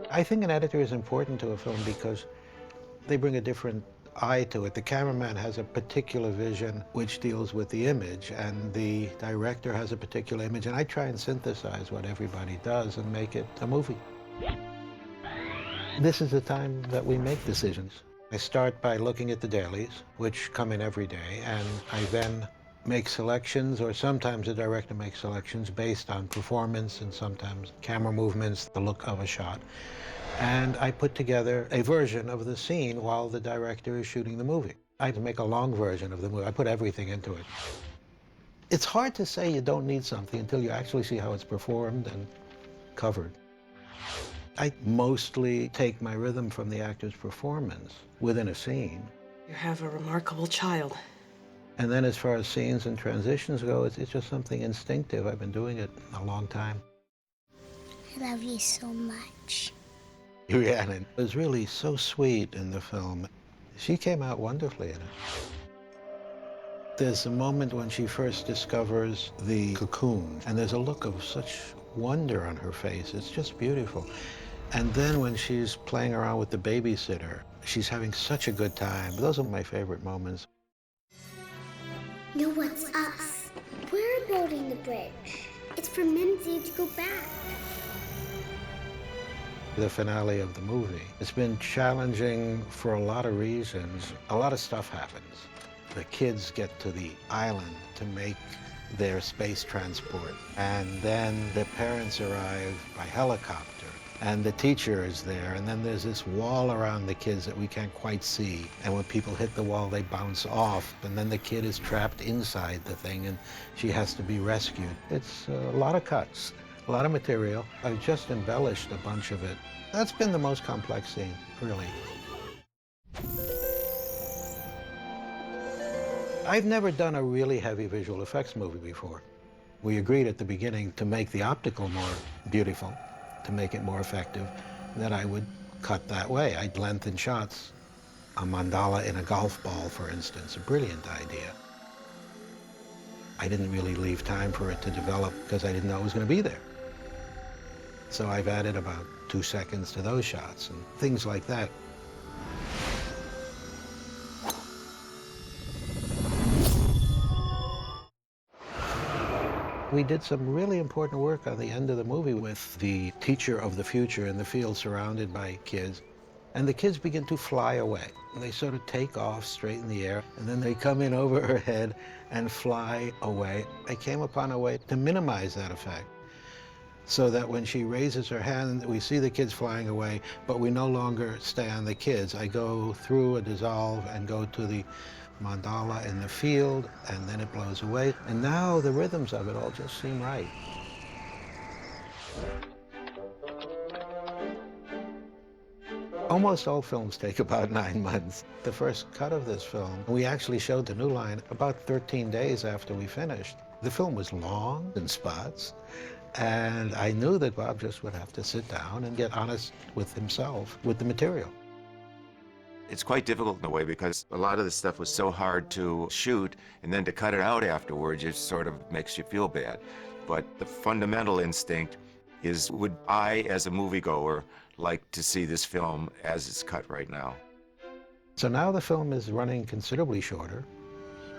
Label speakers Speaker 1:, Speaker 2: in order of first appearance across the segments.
Speaker 1: I think an editor is important to a film because they bring a different eye to it. The cameraman has a particular vision which deals with the image, and the director has a particular image, and I try and synthesize what everybody does and make it a movie. This is the time that we make decisions. I start by looking at the dailies, which come in every day, and I then make selections, or sometimes the director makes selections based on performance and sometimes camera movements, the look of a shot. And I put together a version of the scene while the director is shooting the movie. I make a long version of the movie. I put everything into it. It's hard to say you don't need something until you actually see how it's performed and covered. I mostly take my rhythm from the actor's performance within a scene.
Speaker 2: You have a remarkable child.
Speaker 1: And then as far as scenes and transitions go, it's just something instinctive. I've been doing it a long time.
Speaker 3: I love you so much.
Speaker 1: Rhiannon was really so sweet in the film. She came out wonderfully in it. There's a moment when she first discovers the cocoon, and there's a look of such wonder on her face. It's just beautiful. And then when she's playing around with the babysitter, she's having such a good time. Those are my favorite moments.
Speaker 3: No, what's us? We're building the bridge. It's for Mimzy to go back.
Speaker 1: The finale of the movie. It's been challenging for a lot of reasons. A lot of stuff happens. The kids get to the island to make their space transport, and then the parents arrive by helicopter, and the teacher is there, and then there's this wall around the kids that we can't quite see, and when people hit the wall, they bounce off, and then the kid is trapped inside the thing, and she has to be rescued. It's a lot of cuts. A lot of material. I've just embellished a bunch of it. That's been the most complex scene, really. I've never done a really heavy visual effects movie before. We agreed at the beginning to make the optical more beautiful, to make it more effective, that I would cut that way. I'd lengthen shots. A mandala in a golf ball, for instance, a brilliant idea. I didn't really leave time for it to develop because I didn't know it was going to be there. So I've added about 2 seconds to those shots and things like that. We did some really important work on the end of the movie with the teacher of the future in the field surrounded by kids. And the kids begin to fly away. And they sort of take off straight in the air, and then they come in over her head and fly away. I came upon a way to minimize that effect, so that when she raises her hand, we see the kids flying away, but we no longer stay on the kids. I go through a dissolve and go to the mandala in the field, and then it blows away. And now the rhythms of it all just seem right. Almost all films take about 9 months. The first cut of this film, we actually showed the New Line about 13 days after we finished. The film was long in spots, and I knew that Bob just would have to sit down and get honest with himself, with the material.
Speaker 4: It's quite difficult in a way because a lot of this stuff was so hard to shoot, and then to cut it out afterwards just sort of makes you feel bad. But the fundamental instinct is, would I, as a moviegoer, like to see this film as it's cut right now?
Speaker 1: So now the film is running considerably shorter,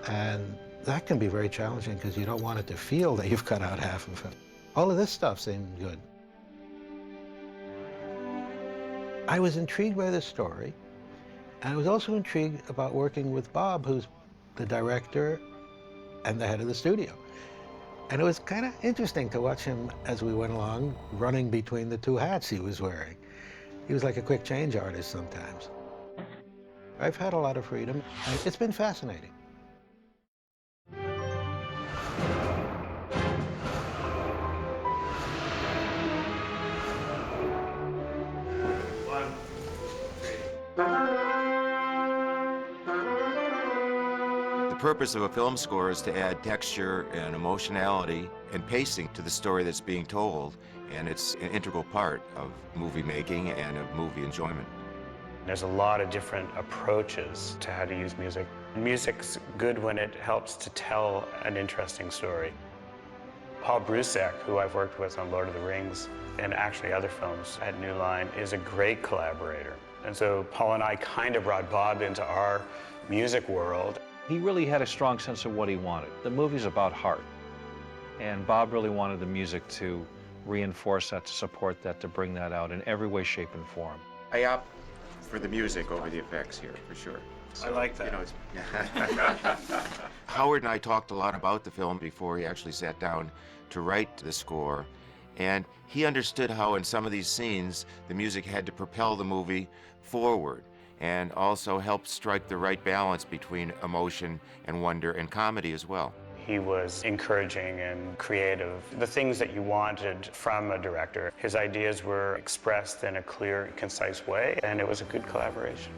Speaker 1: and that can be very challenging because you don't want it to feel that you've cut out half of it. All of this stuff seemed good. I was intrigued by the story, and I was also intrigued about working with Bob, who's the director and the head of the studio. And it was kind of interesting to watch him as we went along, running between the two hats he was wearing. He was like a quick change artist sometimes. I've had a lot of freedom, and it's been fascinating.
Speaker 4: The purpose of a film score is to add texture and emotionality and pacing to the story that's being told, and it's an integral part of movie making and of movie enjoyment.
Speaker 5: There's a lot of different approaches to how to use music. Music's good when it helps to tell an interesting story. Paul Brusek, who I've worked with on Lord of the Rings and actually other films at New Line, is a great collaborator. And so Paul and I kind of brought Bob into our music world.
Speaker 6: He really had a strong sense of what he wanted. The movie's about heart. And Bob really wanted the music to reinforce that, to support that, to bring that out in every way, shape, and form.
Speaker 4: I opt for the music over the effects here, for sure.
Speaker 5: I like that.
Speaker 4: You know, Howard and I talked a lot about the film before he actually sat down to write the score. And he understood how in some of these scenes, the music had to propel the movie forward and also help strike the right balance between emotion and wonder and comedy as well.
Speaker 5: He was encouraging and creative. The things that you wanted from a director, his ideas were expressed in a clear, concise way, and it was a good collaboration.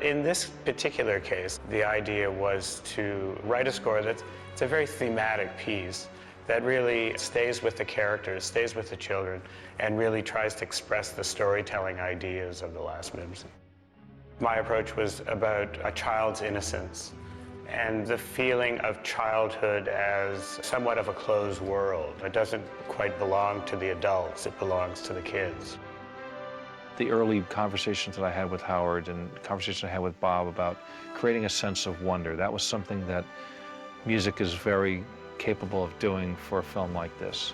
Speaker 5: In this particular case, the idea was to write a score it's a very thematic piece that really stays with the characters, stays with the children, and really tries to express the storytelling ideas of The Last Mimzy. My approach was about a child's innocence and the feeling of childhood as somewhat of a closed world. It doesn't quite belong to the adults, it belongs to the kids.
Speaker 6: The early conversations that I had with Howard and conversations I had with Bob about creating a sense of wonder, that was something that music is very capable of doing for a film like this.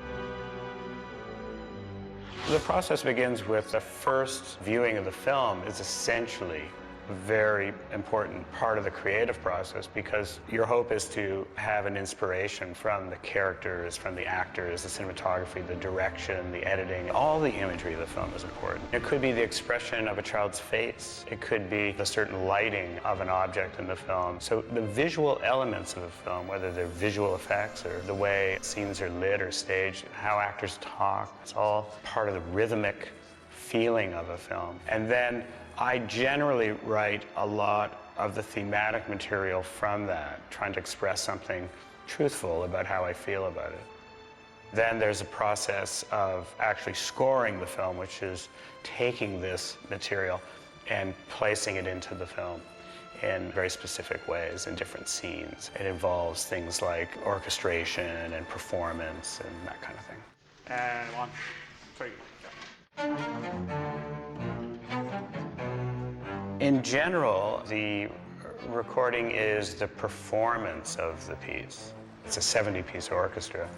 Speaker 5: The process begins with the first viewing of the film is essentially a very important part of the creative process because your hope is to have an inspiration from the characters, from the actors, the cinematography, the direction, the editing. All the imagery of the film is important. It could be the expression of a child's face. It could be the certain lighting of an object in the film. So the visual elements of the film, whether they're visual effects or the way scenes are lit or staged, how actors talk, it's all part of the rhythmic feeling of a film. And then I generally write a lot of the thematic material from that, trying to express something truthful about how I feel about it. Then there's a process of actually scoring the film, which is taking this material and placing it into the film in very specific ways in different scenes. It involves things like orchestration and performance and that kind of thing. And 1, 3, go. In general, the recording is the performance of the piece. It's a 70-piece orchestra.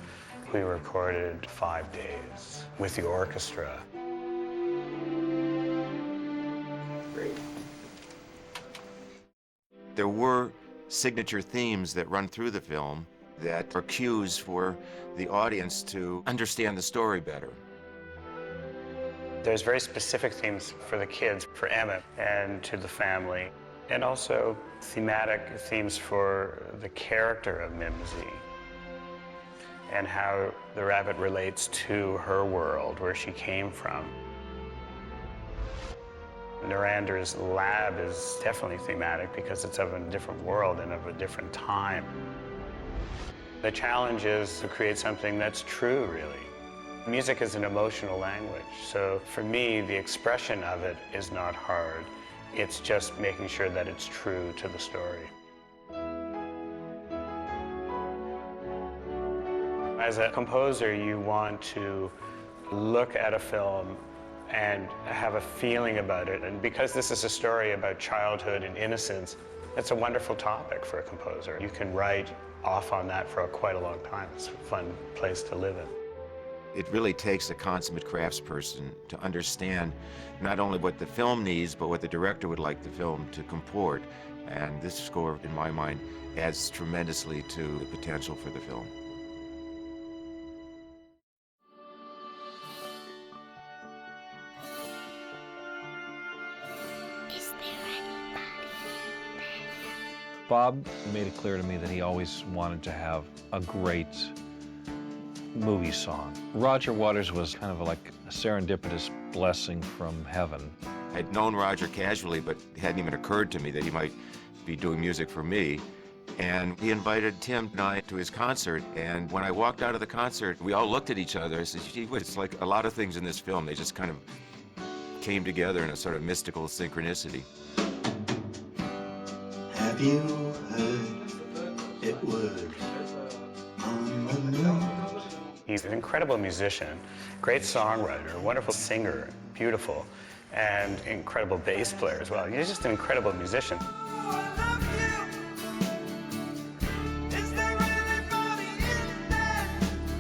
Speaker 5: We recorded 5 days with the orchestra.
Speaker 4: Great. There were signature themes that run through the film that are cues for the audience to understand the story better.
Speaker 5: There's very specific themes for the kids, for Emmett, and to the family, and also thematic themes for the character of Mimzy and how the rabbit relates to her world, where she came from. Narander's lab is definitely thematic because it's of a different world and of a different time. The challenge is to create something that's true, really. Music is an emotional language, so for me, the expression of it is not hard. It's just making sure that it's true to the story. As a composer, you want to look at a film and have a feeling about it, and because this is a story about childhood and innocence, it's a wonderful topic for a composer. You can write off on that for quite a long time. It's a fun place to live in.
Speaker 4: It really takes a consummate craftsperson to understand not only what the film needs, but what the director would like the film to comport. And this score, in my mind, adds tremendously to the potential for the film.
Speaker 3: Is there anybody
Speaker 6: Bob made it clear to me that he always wanted to have a great movie song. Roger Waters was kind of like a serendipitous blessing from heaven.
Speaker 4: I'd known Roger casually, but it hadn't even occurred to me that he might be doing music for me. And he invited Tim and I to his concert, and when I walked out of the concert, we all looked at each other. I said, gee, it's like a lot of things in this film, they just kind of came together in a sort of mystical synchronicity.
Speaker 7: Have you heard it word on the moon?
Speaker 5: He's an incredible musician, great songwriter, wonderful singer, beautiful, and incredible bass player as well. He's just an incredible musician.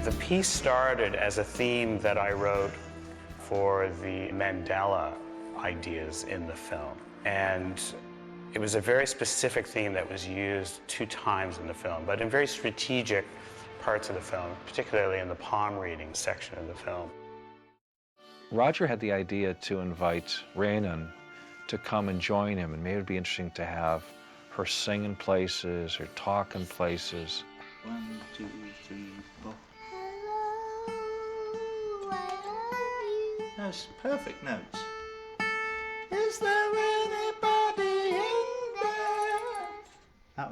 Speaker 5: The piece started as a theme that I wrote for the Mandela ideas in the film. And it was a very specific theme that was used 2 times in the film, but in very strategic parts of the film, particularly in the palm reading section of the film.
Speaker 6: Roger had the idea to invite Rhiannon to come and join him, and maybe it'd be interesting to have her sing in places or talk in places.
Speaker 7: 1, 2, 3, 4.
Speaker 3: Hello, I love you.
Speaker 7: That's perfect notes. Is there anybody in there?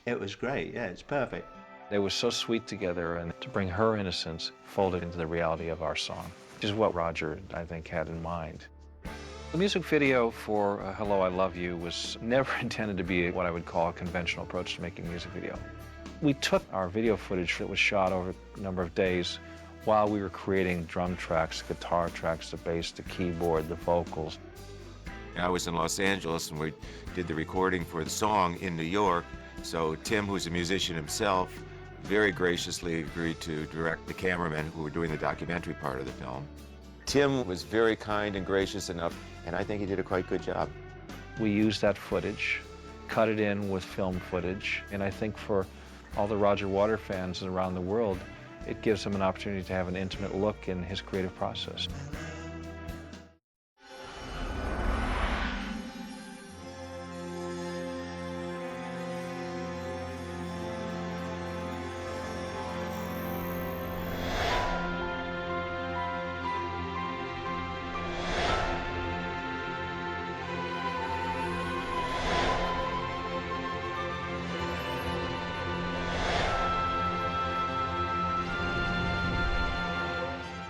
Speaker 7: It was great, yeah, it's perfect.
Speaker 6: They were so sweet together, and to bring her innocence folded into the reality of our song, which is what Roger, I think, had in mind. The music video for Hello, I Love You was never intended to be what I would call a conventional approach to making a music video. We took our video footage that was shot over a number of days while we were creating drum tracks, guitar tracks, the bass, the keyboard, the vocals.
Speaker 4: I was in Los Angeles and we did the recording for the song in New York. So Tim, who's a musician himself, very graciously agreed to direct the cameramen who were doing the documentary part of the film. Tim was very kind and gracious enough, and I think he did a quite good job.
Speaker 6: We used that footage, cut it in with film footage, and I think for all the Roger Waters fans around the world, it gives them an opportunity to have an intimate look in his creative process.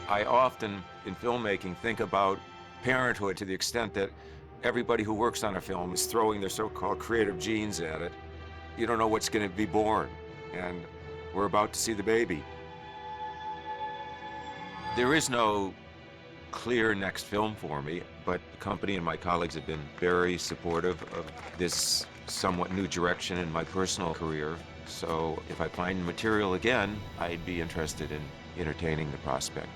Speaker 4: I often, in filmmaking, think about parenthood to the extent that everybody who works on a film is throwing their so-called creative genes at it. You don't know what's going to be born, and we're about to see the baby. There is no clear next film for me, but the company and my colleagues have been very supportive of this somewhat new direction in my personal career. So if I find material again, I'd be interested in entertaining the prospect.